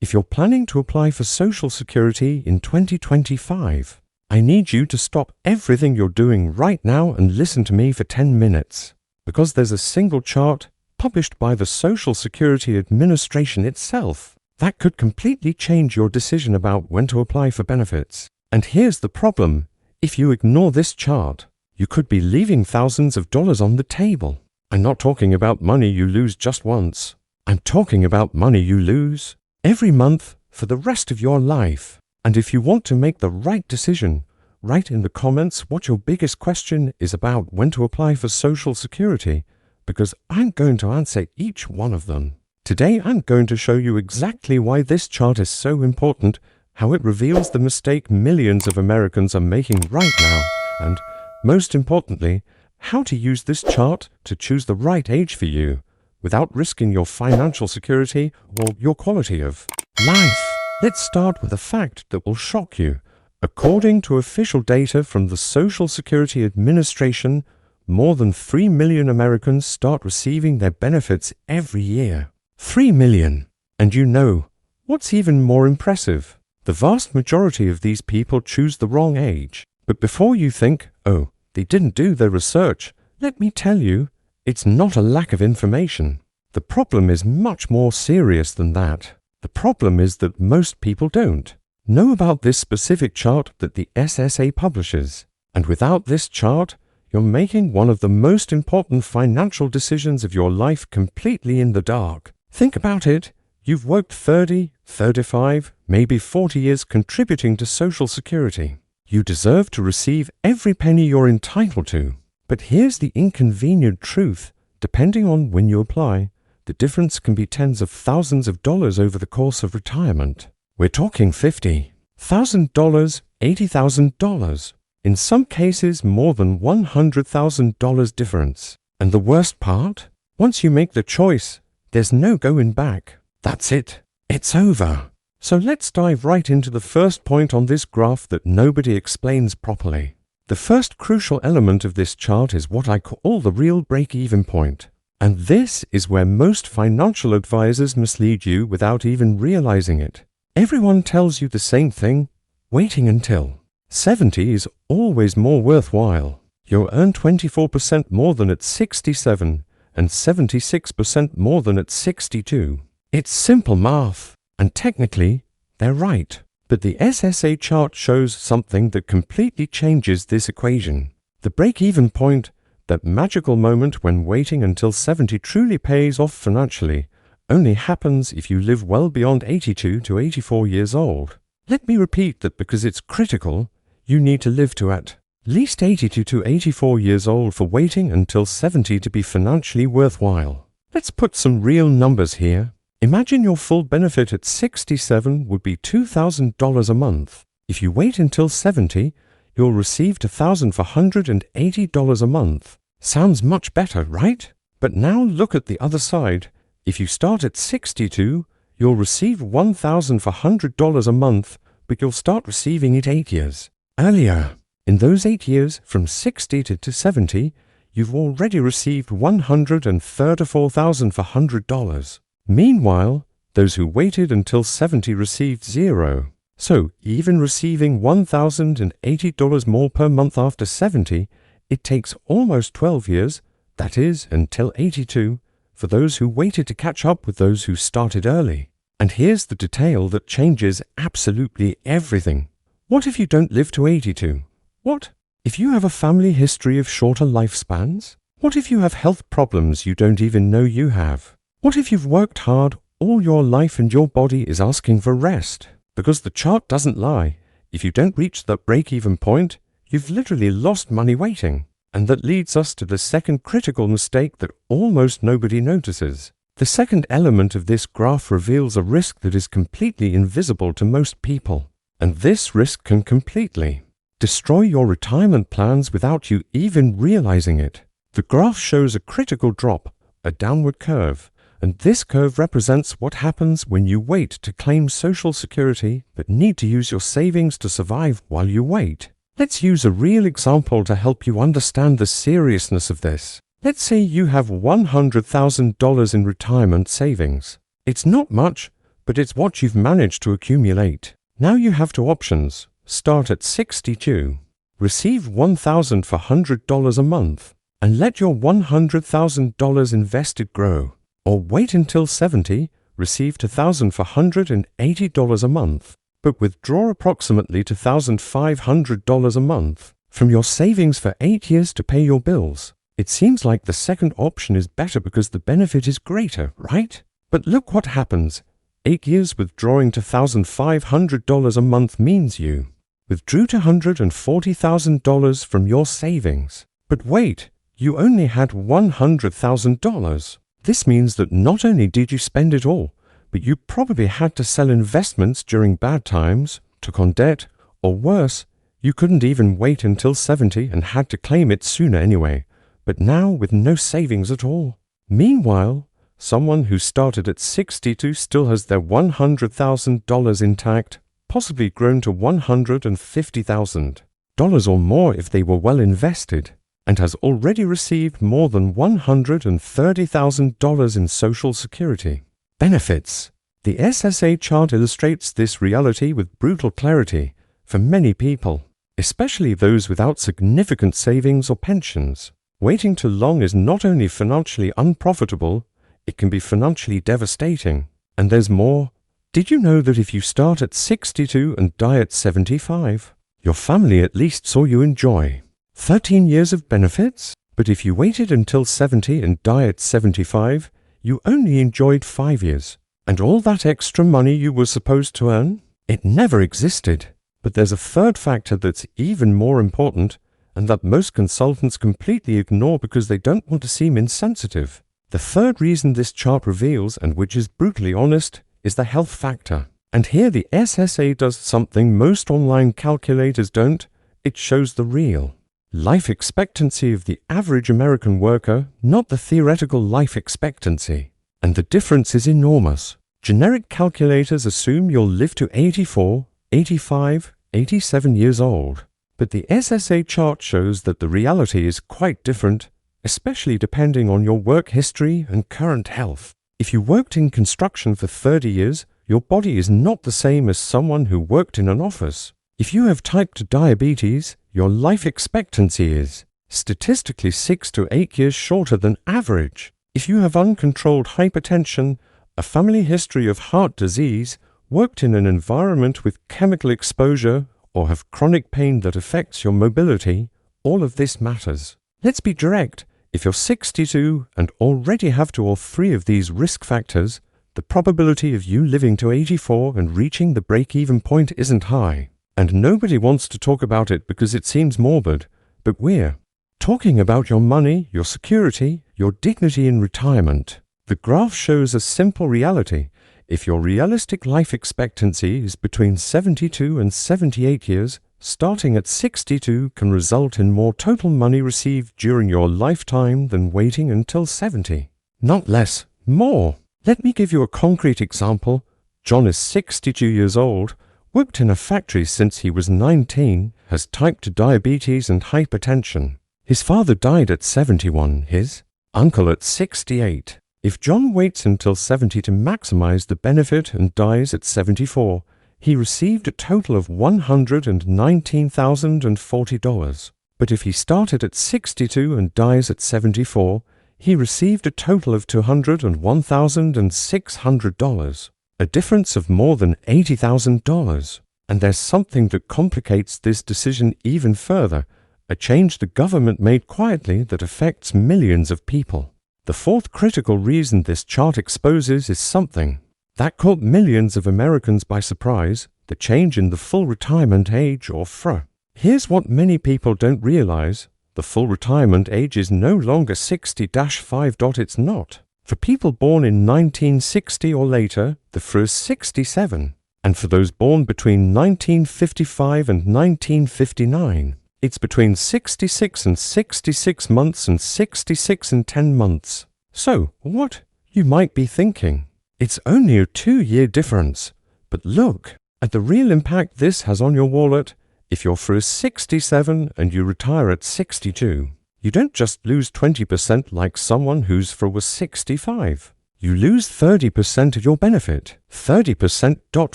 if you're planning to apply for Social Security in 2025, I need you to stop everything you're doing right now and listen to me for 10 minutes, because there's a single chart published by the Social Security Administration itself that could completely change your decision about when to apply for benefits. And here's the problem. If you ignore this chart, you could be leaving thousands of dollars on the table. I'm not talking about money you lose just once. I'm talking about money you lose every month for the rest of your life. And if you want to make the right decision, write in the comments what your biggest question is about when to apply for Social Security, because I'm going to answer each one of them. Today I'm going to show you exactly why this chart is so important, how it reveals the mistake millions of Americans are making right now, and, most importantly, how to use this chart to choose the right age for you, without risking your financial security or your quality of life. Let's start with a fact that will shock you. According to official data from the Social Security Administration, more than 3 million Americans start receiving their benefits every year. 3 million! And you know, what's even more impressive? The vast majority of these people choose the wrong age. But before you think, oh, they didn't do their research, let me tell you, it's not a lack of information. The problem is much more serious than that. The problem is that most people don't know about this specific chart that the SSA publishes. And without this chart, you're making one of the most important financial decisions of your life completely in the dark. Think about it. You've worked 30, 35, maybe 40 years contributing to Social Security. You deserve to receive every penny you're entitled to. But here's the inconvenient truth. Depending on when you apply, the difference can be tens of thousands of dollars over the course of retirement. We're talking $50,000, $80,000. In some cases, more than $100,000 difference. And the worst part? Once you make the choice, there's no going back. That's it. It's over. So let's dive right into the first point on this graph that nobody explains properly. The first crucial element of this chart is what I call the real break-even point. And this is where most financial advisors mislead you without even realizing it. Everyone tells you the same thing, waiting until 70 is always more worthwhile. You'll earn 24% more than at 67 and 76% more than at 62. It's simple math, and technically, they're right. But the SSA chart shows something that completely changes this equation. The break-even point, that magical moment when waiting until 70 truly pays off financially, only happens if you live well beyond 82 to 84 years old. Let me repeat that because it's critical, you need to live to at least 82 to 84 years old for waiting until 70 to be financially worthwhile. Let's put some real numbers here. Imagine your full benefit at 67 would be $2,000 a month. If you wait until 70, you'll receive $2,480 a month. Sounds much better, right? But now look at the other side. If you start at 62, you'll receive $1,400 a month, but you'll start receiving it 8 years earlier. In those 8 years, from 60 to 70, you've already received $134,400. Meanwhile, those who waited until 70 received $0. So, even receiving $1,080 more per month after 70, it takes almost 12 years, that is, until 82, for those who waited to catch up with those who started early. And here's the detail that changes absolutely everything. What if you don't live to 82? What if you have a family history of shorter lifespans? What if you have health problems you don't even know you have? What if you've worked hard all your life and your body is asking for rest? Because the chart doesn't lie. If you don't reach that break-even point, you've literally lost money waiting. And that leads us to the second critical mistake that almost nobody notices. The second element of this graph reveals a risk that is completely invisible to most people. And this risk can completely destroy your retirement plans without you even realizing it. The graph shows a critical drop, a downward curve. And this curve represents what happens when you wait to claim Social Security but need to use your savings to survive while you wait. Let's use a real example to help you understand the seriousness of this. Let's say you have $100,000 in retirement savings. It's not much, but it's what you've managed to accumulate. Now you have two options. Start at 62. Receive $1,400 a month and let your $100,000 invested grow. Or wait until 70, receive $2,480 a month, but withdraw approximately $2,500 a month from your savings for 8 years to pay your bills. It seems like the second option is better because the benefit is greater, right? But look what happens. 8 years withdrawing $2,500 a month means you withdrew $240,000 from your savings. But wait, you only had $100,000. This means that not only did you spend it all, but you probably had to sell investments during bad times, took on debt, or worse, you couldn't even wait until 70 and had to claim it sooner anyway. But now with no savings at all. Meanwhile, someone who started at 62 still has their $100,000 intact, possibly grown to $150,000 or more if they were well invested, and has already received more than $130,000 in Social Security benefits. The SSA chart illustrates this reality with brutal clarity for many people, especially those without significant savings or pensions. Waiting too long is not only financially unprofitable, it can be financially devastating. And there's more. Did you know that if you start at 62 and die at 75, your family at least saw you enjoy 13 years of benefits? But if you waited until 70 and die at 75, you only enjoyed 5 years. And all that extra money you were supposed to earn? It never existed. But there's a third factor that's even more important, and that most consultants completely ignore because they don't want to seem insensitive. The third reason this chart reveals, and which is brutally honest, is the health factor. And here the SSA does something most online calculators don't. It shows the real life expectancy of the average American worker, not the theoretical life expectancy. And the difference is enormous. Generic calculators assume you'll live to 84, 85, 87 years old. But the SSA chart shows that the reality is quite different, especially depending on your work history and current health. If you worked in construction for 30 years, your body is not the same as someone who worked in an office. If you have type 2 diabetes, your life expectancy is statistically 6 to 8 years shorter than average. If you have uncontrolled hypertension, a family history of heart disease, worked in an environment with chemical exposure, or have chronic pain that affects your mobility, all of this matters. Let's be direct. If you're 62 and already have 2 or 3 of these risk factors, the probability of you living to 84 and reaching the break-even point isn't high. And nobody wants to talk about it because it seems morbid, but we're talking about your money, your security, your dignity in retirement. The graph shows a simple reality. If your realistic life expectancy is between 72 and 78 years, starting at 62 can result in more total money received during your lifetime than waiting until 70. Not less, more. Let me give you a concrete example. John is 62 years old, worked in a factory since he was 19, has type 2 diabetes and hypertension. His father died at 71, his uncle at 68. If John waits until 70 to maximize the benefit and dies at 74, he received a total of $119,040. But if he started at 62 and dies at 74, he received a total of $201,600, a difference of more than $80,000. And there's something that complicates this decision even further, a change the government made quietly that affects millions of people. The fourth critical reason this chart exposes is something that caught millions of Americans by surprise, the change in the full retirement age, or FRA. Here's what many people don't realize. The full retirement age is no longer 60-5. It's not. For people born in 1960 or later, the FRA is 67. And for those born between 1955 and 1959, it's between 66 and 66 months and 66 and 10 months. So, what? You might be thinking. It's only a 2-year difference. But look at the real impact this has on your wallet. If you're FRA 67 and you retire at 62, you don't just lose 20% like someone whose FRA was 65. You lose 30% of your benefit. 30%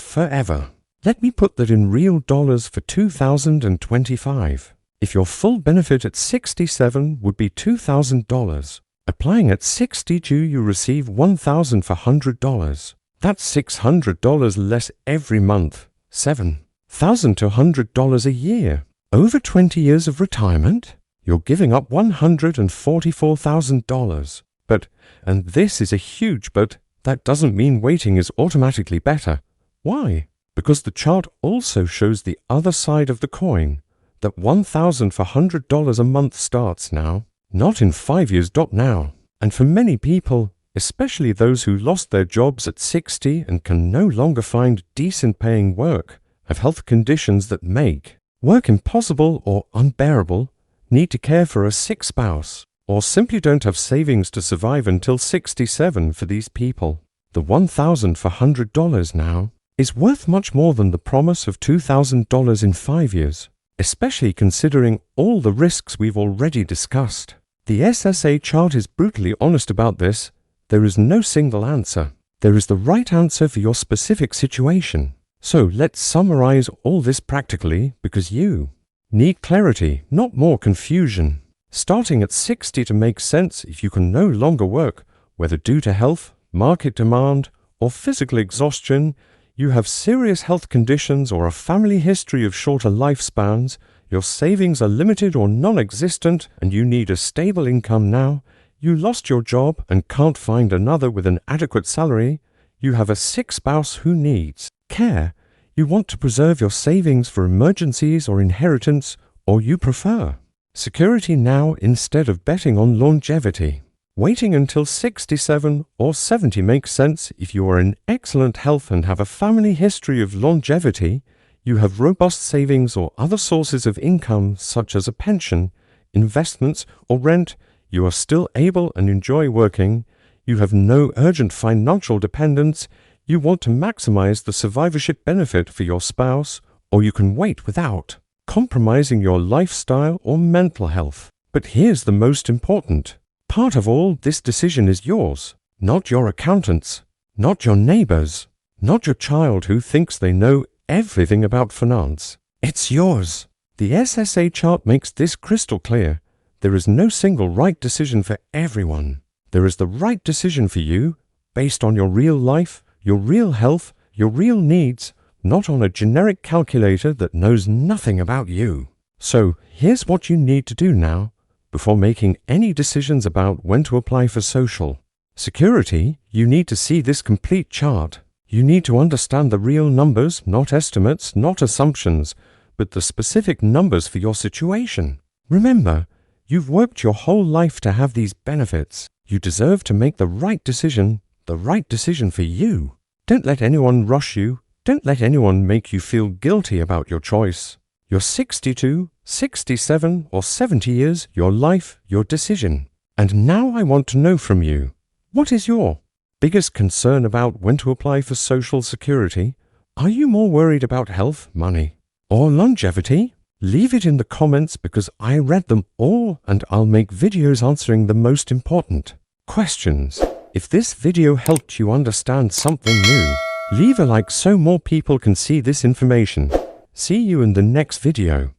forever. Let me put that in real dollars for 2025. If your full benefit at 67 would be $2,000, applying at 62 you receive $1,400. That's $600 less every month. $7,000 to $100 a year. Over 20 years of retirement, you're giving up $144,000. But, and this is a huge but, that doesn't mean waiting is automatically better. Why? Because the chart also shows the other side of the coin, that $1,400 a month starts now, not in 5 years. Now. And for many people, especially those who lost their jobs at 60 and can no longer find decent paying work, have health conditions that make work impossible or unbearable, need to care for a sick spouse, or simply don't have savings to survive until 67 for these people. The $1,400 now is worth much more than the promise of $2,000 in 5 years, especially considering all the risks we've already discussed. The SSA chart is brutally honest about this. There is no single answer. There is the right answer for your specific situation. So let's summarize all this practically, because you need clarity, not more confusion. Starting at 60 to make sense if you can no longer work, whether due to health, market demand, or physical exhaustion, you have serious health conditions or a family history of shorter lifespans, your savings are limited or non-existent, and you need a stable income now, you lost your job and can't find another with an adequate salary, you have a sick spouse who needs care, you want to preserve your savings for emergencies or inheritance, or you prefer security now instead of betting on longevity. Waiting until 67 or 70 makes sense if you are in excellent health and have a family history of longevity, you have robust savings or other sources of income such as a pension, investments, or rent, you are still able and enjoy working, you have no urgent financial dependence, you want to maximize the survivorship benefit for your spouse, or you can wait without compromising your lifestyle or mental health. But here's the most important part of all this decision is yours, not your accountant's, not your neighbor's, not your child who thinks they know everything about finance. It's yours. The SSA chart makes this crystal clear. There is no single right decision for everyone. There is the right decision for you, based on your real life, your real health, your real needs, not on a generic calculator that knows nothing about you. So, here's what you need to do now, before making any decisions about when to apply for Social Security. You need to see this complete chart. You need to understand the real numbers, not estimates, not assumptions, but the specific numbers for your situation. Remember, you've worked your whole life to have these benefits. You deserve to make the right decision for you. Don't let anyone rush you. Don't let anyone make you feel guilty about your choice. You're 62, 67, or 70 years, your life, your decision. And now I want to know from you, what is your biggest concern about when to apply for Social Security? Are you more worried about health, money, or longevity? Leave it in the comments because I read them all and I'll make videos answering the most important questions. If this video helped you understand something new, leave a like so more people can see this information. See you in the next video.